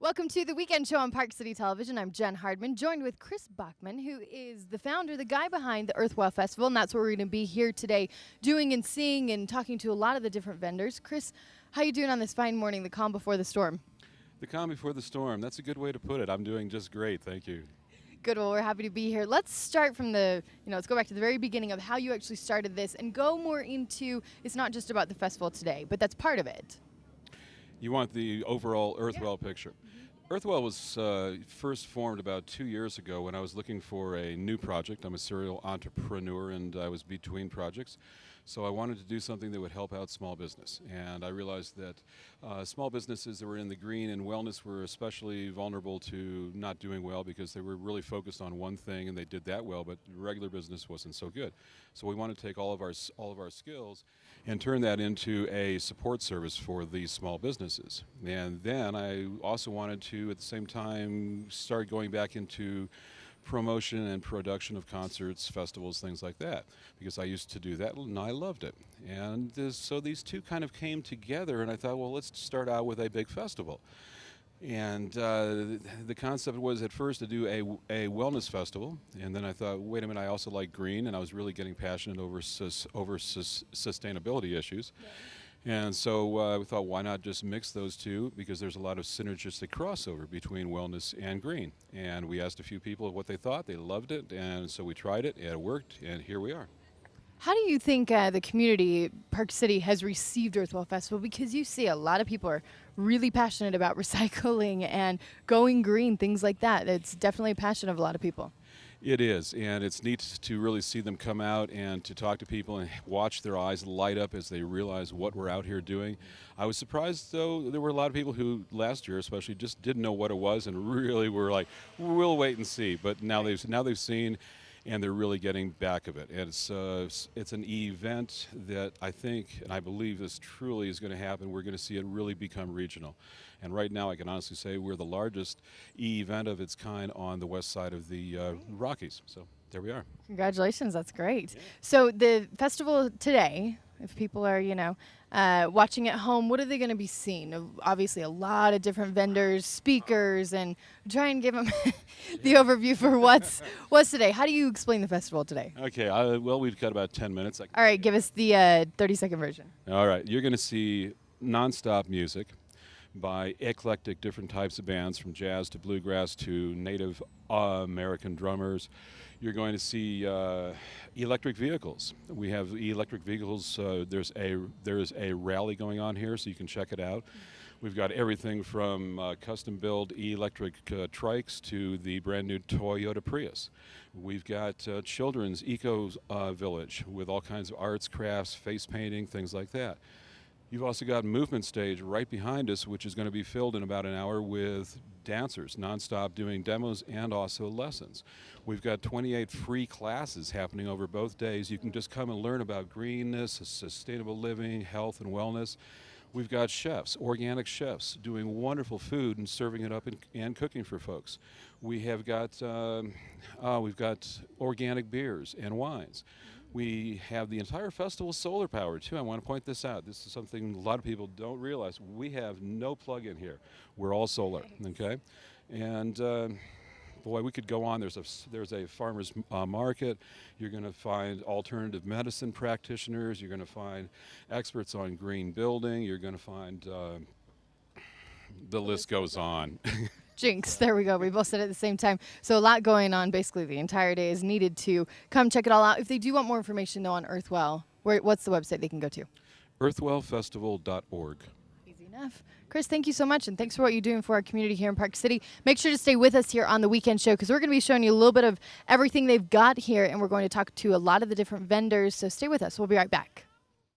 Welcome to the Weekend Show on Park City Television. I'm Jen Hardman, joined with Chris Bachman, who is the founder, the guy behind the Earthwell Festival, and that's what we're going to be here today doing and seeing and talking to a lot of the different vendors. Chris, how you doing on this fine morning, the calm before the storm? The calm before the storm. That's a good way to put it. I'm doing just great. Thank you. Good. Well, we're happy to be here. Let's start from let's go back to the very beginning of how you actually started this and go more into, it's not just about the festival today, but that's part of it. You want the overall Earthwell picture. Earthwell was first formed about 2 years ago when I was looking for a new project. I'm a serial entrepreneur and I was between projects. So I wanted to do something that would help out small business. And I realized that small businesses that were in the green and wellness were especially vulnerable to not doing well because they were really focused on one thing and they did that well, but regular business wasn't so good. So we wanted to take all of our skills and turn that into a support service for these small businesses. And then I also wanted to, at the same time, start going back into promotion and production of concerts, festivals, things like that, because I used to do that and I loved it. And so these two kind of came together and I thought, well, let's start out with a big festival. And the concept was at first to do a wellness festival, and then I thought, wait a minute, I also like green, and I was really getting passionate over sustainability issues. Yeah. And so we thought, why not just mix those two, because there's a lot of synergistic crossover between wellness and green. And we asked a few people what they thought. They loved it, and so we tried it, and it worked, and here we are. How do you think the community, Park City, has received Earthwell Festival? Because you see a lot of people are really passionate about recycling and going green, things like that. It's definitely a passion of a lot of people. It is, and it's neat to really see them come out and to talk to people and watch their eyes light up as they realize what we're out here doing. I was surprised, though, there were a lot of people who last year especially just didn't know what it was and really were like, we'll wait and see. But now they've seen, and they're really getting back of it. And it's an event that I think, and I believe this truly is going to happen. We're going to see it really become regional. And right now I can honestly say we're the largest event of its kind on the west side of the Rockies. So there we are. Congratulations, that's great. Yeah. So the festival today, if people are, watching at home, what are they going to be seeing? Obviously a lot of different vendors, speakers, and try and give them the overview for what's today. How do you explain the festival today? Okay, well, we've got about 10 minutes. All right, give us the 30-second version. All right, you're going to see nonstop music by eclectic different types of bands, from jazz to bluegrass to Native American drummers. You're going to see electric vehicles. We have electric vehicles. There's a rally going on here, so you can check it out. We've got everything from custom-built electric trikes to the brand-new Toyota Prius. We've got children's eco village with all kinds of arts, crafts, face painting, things like that. You've also got movement stage right behind us, which is going to be filled in about an hour with dancers nonstop doing demos and also lessons. We've got 28 free classes happening over both days. You can just come and learn about greenness, sustainable living, health and wellness. We've got chefs, organic chefs, doing wonderful food and serving it up and cooking for folks. We've got organic beers and wines. We have the entire festival solar power, too. I want to point this out. This is something a lot of people don't realize. We have no plug-in here. We're all solar, okay? And boy, we could go on. There's a farmer's market. You're going to find alternative medicine practitioners. You're going to find experts on green building. You're going to find the list goes on. Jinx, there we go. We both said it at the same time. So a lot going on. Basically, the entire day is needed to come check it all out. If they do want more information, though, on Earthwell, what's the website they can go to? Earthwellfestival.org. Easy enough. Chris, thank you so much, and thanks for what you're doing for our community here in Park City. Make sure to stay with us here on the Weekend Show, because we're going to be showing you a little bit of everything they've got here, and we're going to talk to a lot of the different vendors. So stay with us. We'll be right back.